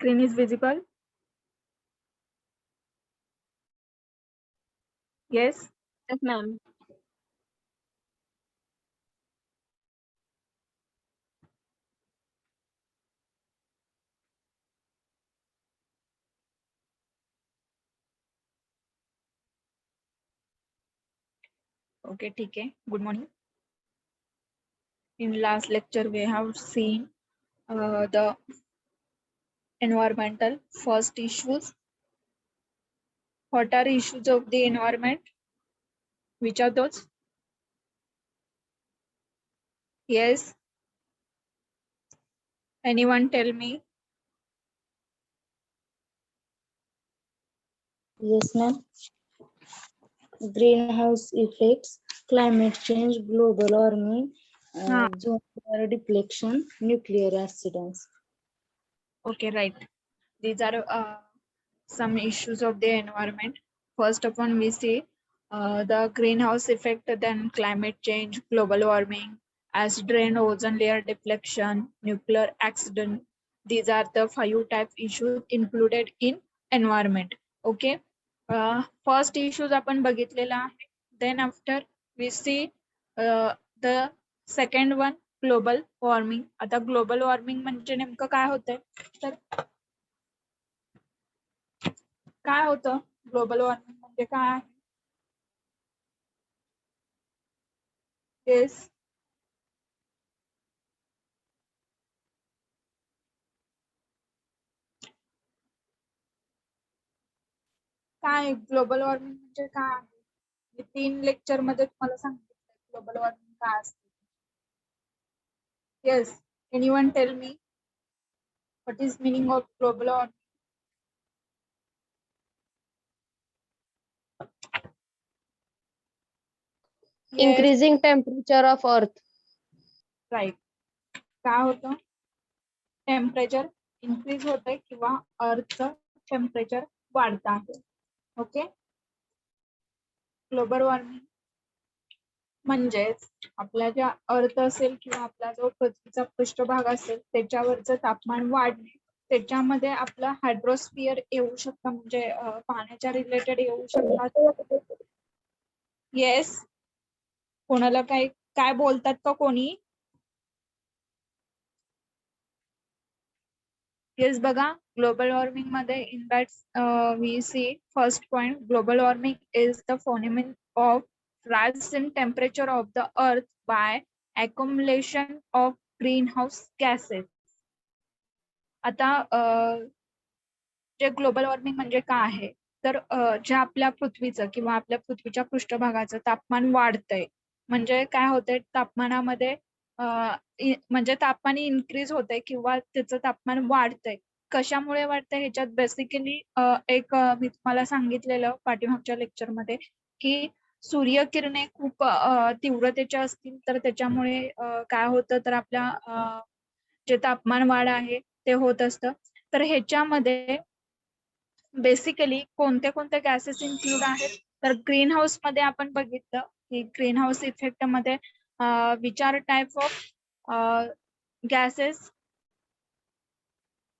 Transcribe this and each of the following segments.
Screen is visible? Yes? Yes, ma'am. Okay, ठीक है. Good morning. In last lecture, we have seen the environmental first issues. What are issues of the environment? Which are those? Yes. Anyone tell me? Yes, ma'am. Greenhouse effects, climate change, global warming, ozone depletion, nuclear accidents. Okay, right. These are some issues of the environment. First of all, we see the greenhouse effect, then climate change, global warming, acid rain, ozone layer depletion, nuclear accident. These are the 5 type issues included in environment. Okay. First issues आपण बघितलेला आहे. Then after we see the second one, global warming. आता global warming म्हणजे नेमकं काय होतंय? तर काय होतं ग्लोबल वॉर्मिंग म्हणजे काय? येस. काय ग्लोबल वॉर्मिंग म्हणजे काय? मी 3 लेक्चर मध्ये तुम्हाला सांगितलं ग्लोबल वॉर्मिंग काय असते. Yes. Anyone tell me what is meaning of global warming? Increasing temperature of Earth. Right. काय होतं? टेम्परेचर इन्क्रीज होतंय किंवा अर्थचं टेम्परेचर वाढत आहे. ओके. ग्लोबल वॉर्मिंग म्हणजेच आपला ज्या अर्थ असेल किंवा आपला जो पृथ्वीचा पृष्ठभाग असेल त्याच्यावरचं तापमान वाढणे, त्याच्यामध्ये आपलं हायड्रोस्फिअर येऊ शकतं, म्हणजे पाण्याच्या रिलेटेड येऊ शकतात. येस. कोणाला काय बोलतात का कोणी? येस. बघा, ग्लोबल वॉर्मिंग मध्ये in that we see first point, global warming is the phenomenon of rise in temperature of the earth by accumulation of greenhouse gases. आता जे ग्लोबल वॉर्मिंग म्हणजे काय आहे, तर ज्या आपल्या पृथ्वीचं किंवा आपल्या पृथ्वीच्या पृष्ठभागाचं तापमान वाढतंय, म्हणजे काय होतंय तापमानामध्ये म्हणजे तापमान इन्क्रीज होतंय किंवा त्याचं तापमान वाढतंय. कशामुळे वाढतंय ह्याच्यात बेसिकली एक मी तुम्हाला सांगितलेलं पाठीमागच्या लेक्चरमध्ये की सूर्यकिरणे खूप तीव्रतेच्या असतील तर त्याच्यामुळे काय होतं तर आपल्या जे तापमान वाढ आहे ते होत असतं. तर ह्याच्यामध्ये बेसिकली कोणते कोणते गॅसेस इन्क्लूड आहेत, तर ग्रीन हाऊस मध्ये आपण बघितलं की ग्रीन हाऊस इफेक्ट मध्ये which are type of gases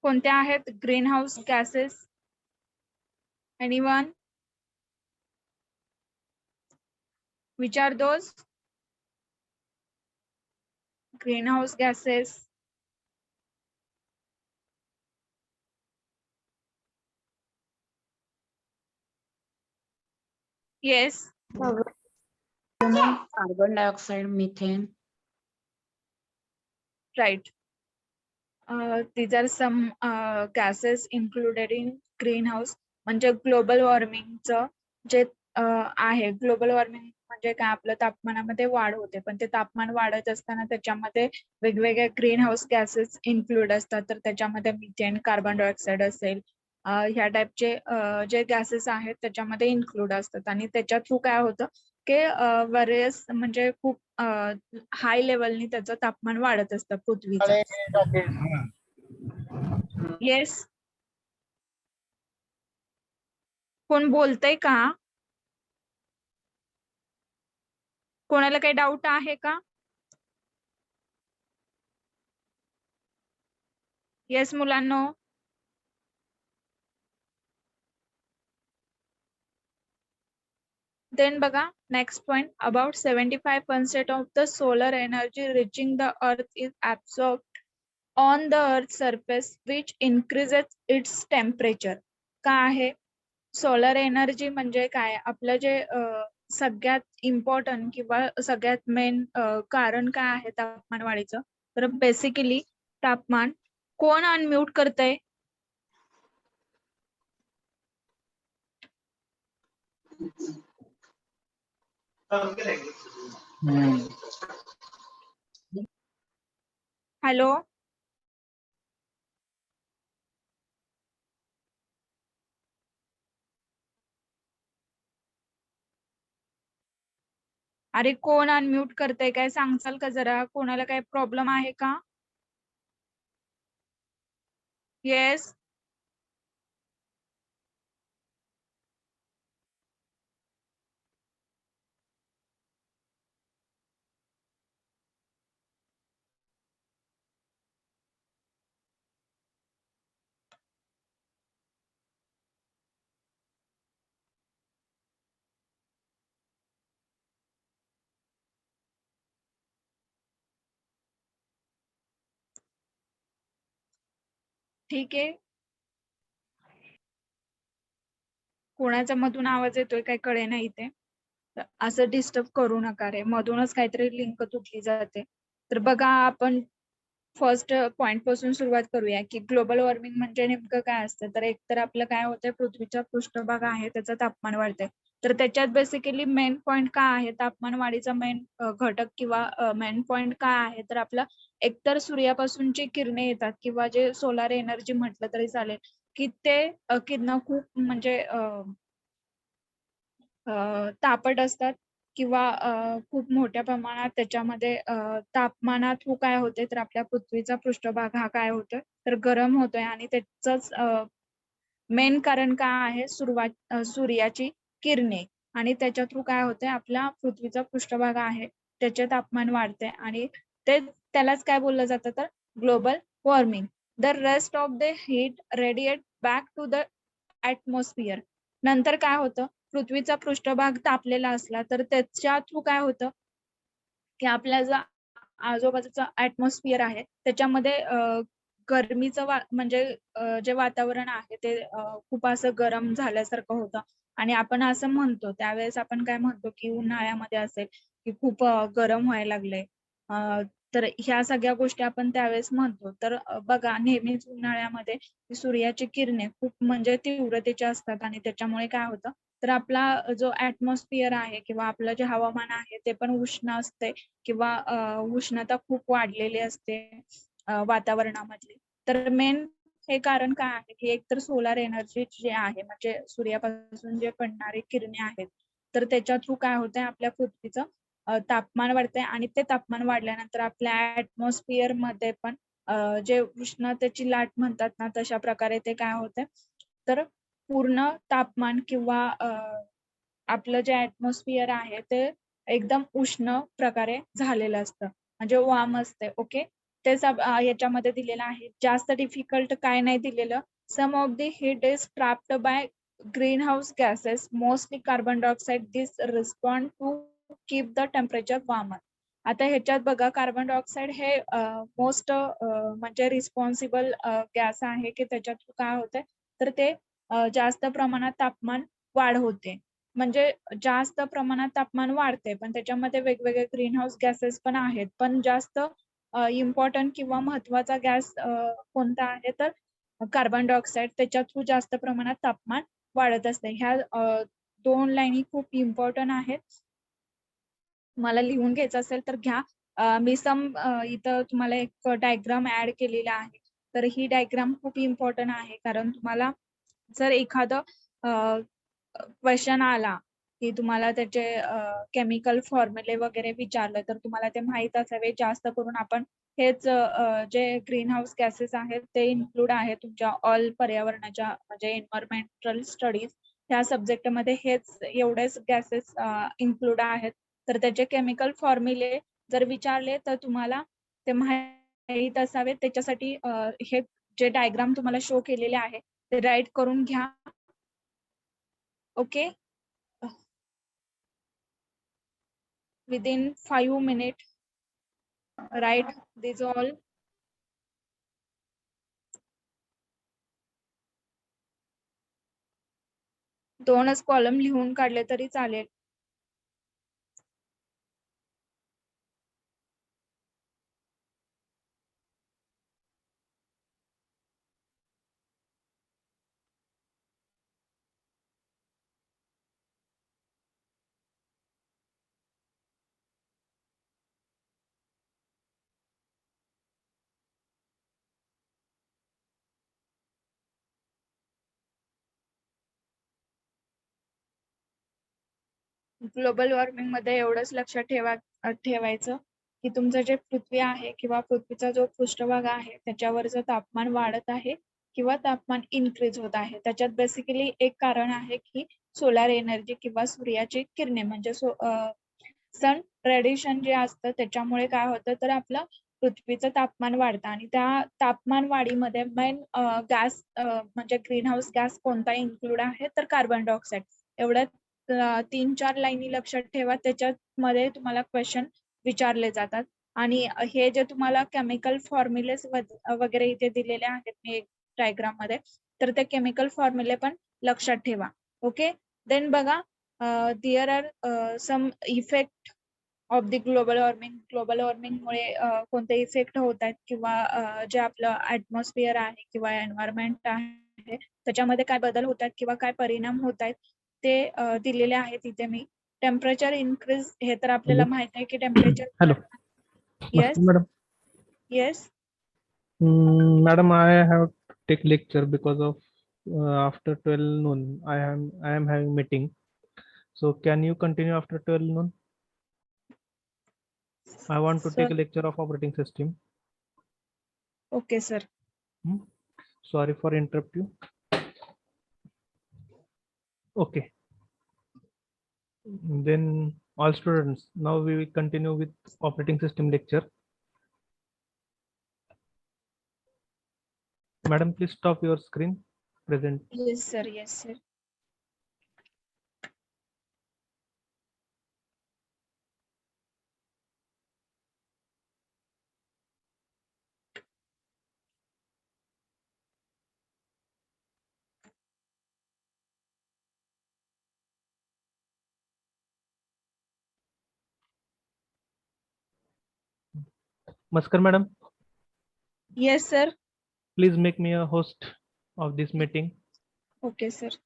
कोणत्या आहेत green house gases? Anyone? Which are those green house gases? Yes. Carbon dioxide, methane. Right. these are some gases included in greenhouse. म्हणजे global वॉर्मिंगचं जे आहे, global warming म्हणजे काय, आपलं तापमानामध्ये वाढ होते, पण ते तापमान वाढत असताना त्याच्यामध्ये वेगवेगळे ग्रीन हाऊस गॅसेस इन्क्लूड असतात. तर त्याच्यामध्ये मिथेन, कार्बन डायऑक्साईड असेल, ह्या टाईपचे जे गॅसेस आहेत त्याच्यामध्ये इन्क्लूड असतात. आणि त्याच्या थ्रू काय होतं की बरेच म्हणजे खूप हाय लेवलनी त्याचं तापमान वाढत असतं पृथ्वीचं. येस, कोण बोलतंय का? कोणाला काही डाऊट आहे का? येस मुलांनो. Then बघा, next point, about 75% of the solar energy reaching the earth is absorbed on the earth's surface, which increases its temperature. का आहे? सोलर एनर्जी म्हणजे काय, आपलं जे सगळ्यात इम्पॉर्टंट किंवा सगळ्यात मेन कारण काय आहे तापमान वाढीचं, तर बेसिकली तापमान. कोण अनम्यूट करतंय? हॅलो, अरे कोण अनम्यूट करतंय, काय सांगसाल का जरा? कोणाला काय प्रॉब्लेम आहे का? येस. ठीक आहे. कोणाचा मधून आवाज येतोय काय कळे नाही इथे. असं डिस्टर्ब करू नका रे, मधूनच काहीतरी लिंक तुटली जाते. तर बघा, आपण फर्स्ट पॉइंट पासून सुरुवात करूया की ग्लोबल वॉर्मिंग म्हणजे नेमकं काय असतं. तर एकतर आपलं काय होतंय, पृथ्वीचा पृष्ठभाग आहे त्याचं तापमान वाढतंय. तर त्याच्यात बेसिकली मेन पॉइंट काय आहे, तापमान वाढीचा मेन घटक किंवा मेन पॉइंट काय आहे, तर आपलं एकतर सूर्यापासूनची किरणे येतात किंवा जे सोलार एनर्जी म्हटलं तरी चालेल, की ते किरणं खूप म्हणजे तापट असतात किंवा खूप मोठ्या प्रमाणात त्याच्यामध्ये तापमानात काय होते, तर आपल्या पृथ्वीचा पृष्ठभाग हा काय होतोय, तर गरम होतोय. आणि त्याचंच मेन कारण काय आहे, सूर्याची किरणे. आणि त्याच्या थ्रू काय होतंय, आपला पृथ्वीचा पृष्ठभाग आहे त्याचे तापमान वाढते. आणि त्यालाच काय बोललं जातं, तर global warming. The rest of the heat radiate back to the atmosphere. नंतर काय होतं, पृथ्वीचा पृष्ठभाग तापलेला असला तर त्याच्या थ्रू काय होतं की आपल्या जो आजूबाजूचा ऍटमॉस्फिअर आहे त्याच्यामध्ये गरमीचं म्हणजे जे वातावरण आहे ते खूप असं गरम झाल्यासारखं होतं. आणि आपण असं म्हणतो, त्यावेळेस आपण काय म्हणतो की उन्हाळ्यामध्ये असेल की खूप गरम व्हायला लागलंय. तर ह्या सगळ्या गोष्टी आपण त्यावेळेस म्हणतो. तर बघा, नेहमीच उन्हाळ्यामध्ये सूर्याची किरणे खूप म्हणजे तीव्रतेची असतात आणि त्याच्यामुळे काय होतं, तर आपला जो ऍटमॉस्फिअर आहे किंवा आपलं जे हवामान आहे ते पण उष्ण असते किंवा उष्णता खूप वाढलेली असते वातावरणामधली. तर मेन हे कारण काय आहे की एकतर सोलार एनर्जी जे आहे, म्हणजे सूर्यापासून जे पडणारे किरणे आहेत, तर त्याच्या थ्रू काय होतंय, आपल्या पृथ्वीचं तापमान वाढतंय. आणि ते तापमान वाढल्यानंतर आपल्या ऍटमॉस्फिअर मध्ये पण जे उष्णतेची लाट म्हणतात ना, तशा प्रकारे ते काय होतंय, तर पूर्ण तापमान किंवा आपलं जे ऍटमॉस्फिअर आहे ते एकदम उष्ण प्रकारे झालेलं असतं, म्हणजे वार्म असते. ओके, तेच याच्यामध्ये दिलेलं आहे. जास्त डिफिकल्ट काय नाही दिलेलं. Some of the heat is trapped by green house gases, mostly carbon dioxide. This respond to keep the temperature warmer. आता ह्याच्यात बघा, कार्बन डायऑक्साईड हे मोस्ट म्हणजे रिस्पॉन्सिबल गॅस आहे की त्याच्यात काय होतंय, तर ते जास्त प्रमाणात तापमान वाढ होते. म्हणजे जास्त प्रमाणात तापमान वाढते, पण त्याच्यामध्ये वेगवेगळे ग्रीन हाऊस गॅसेस पण आहेत. पण जास्त इम्पॉर्टंट किंवा महत्वाचा गॅस कोणता आहे तर कार्बन डायऑक्साईड. त्याच्या थ्रू जास्त प्रमाणात तापमान वाढत असते. ह्या 2 लाईनी खूप इम्पॉर्टंट आहेत. मला लिहून घ्यायचं असेल तर घ्या. मी इथं तुम्हाला एक डायग्राम ऍड केलेला आहे. तर ही डायग्राम खूप इम्पॉर्टंट आहे, कारण तुम्हाला जर एखादं क्वेश्चन आला की तुम्हाला त्याचे केमिकल फॉर्म्युले वगैरे विचारलं तर तुम्हाला ते माहित असावे. जास्त करून आपण हेच जे ग्रीन हाऊस गॅसेस आहेत ते इन्क्लूड आहे तुमच्या ऑल पर्यावरणाच्या म्हणजे एन्व्हायरमेंटल स्टडीज ह्या सब्जेक्ट मध्ये हेच एवढेच गॅसेस इन्क्लूड आहेत. तर त्याचे केमिकल फॉर्म्युले जर विचारले तर तुम्हाला ते माहित असावे. त्याच्यासाठी हे जे डायग्राम तुम्हाला शो केलेले आहे ते राईट करून घ्या. Okay, within 5 minutes write this all. दोनच कॉलम लिहून काढले तरी चालेल. ग्लोबल वॉर्मिंग मध्ये एवढंच लक्षात ठेवायचं की तुमचं जे पृथ्वी आहे किंवा पृथ्वीचा जो पृष्ठभाग आहे त्याच्यावरचं तापमान वाढत आहे किंवा तापमान इन्क्रीज होत आहे. त्याच्यात बेसिकली एक कारण आहे की सोलार एनर्जी किंवा सूर्याची किरणे म्हणजे सन रेडिएशन जे असतं त्याच्यामुळे काय होतं तर आपलं पृथ्वीचं तापमान वाढतं आणि त्या तापमान वाढीमध्ये मेन गॅस म्हणजे ग्रीन हाऊस गॅस कोणता इन्क्लूड आहे तर कार्बन डायऑक्साईड. एवढ्या 3-4 लाईनी लक्षात ठेवा. त्याच्यामध्ये तुम्हाला क्वेश्चन विचारले जातात आणि हे जे तुम्हाला केमिकल फॉर्म्युलेस वगैरे इथे दिलेले आहेत मी डायग्राम मध्ये, तर ते केमिकल फॉर्म्युले पण लक्षात ठेवा. ओके, देन बघा there are some effect of the global warming. Global warming मुळे कोणते इफेक्ट होत आहेत किंवा जे आपलं ऍटमॉस्फिअर आहे किंवा एन्व्हायरमेंट आहे त्याच्यामध्ये काय बदल होत आहेत किंवा काय परिणाम होत आहेत ते दिलेले आहेत इथे मी. टेम्परेचर इन्क्रीज हे तर आपल्याला माहित आहे की temperature. Hello. Yes Madam. Yes. Madam, I have to take lecture because of after 12 noon. I am having meeting. So can you continue after 12 noon? I want to take a lecture of operating system. Okay sir. Sorry for interrupt you. Okay. Then all students, now we will continue with operating system lecture. Madam, please stop your screen. Present. Yes sir. Yes sir. Maskar madam, yes sir. please make me a host of this meeting. Okay sir.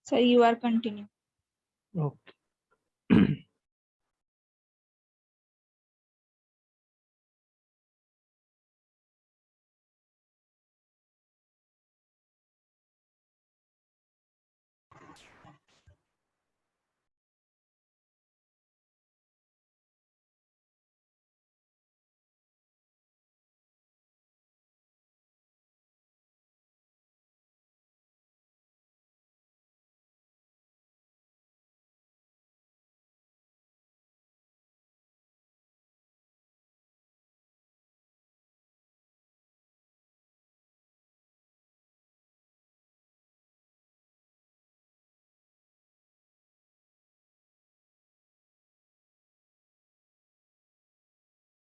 So you are continue. Okay.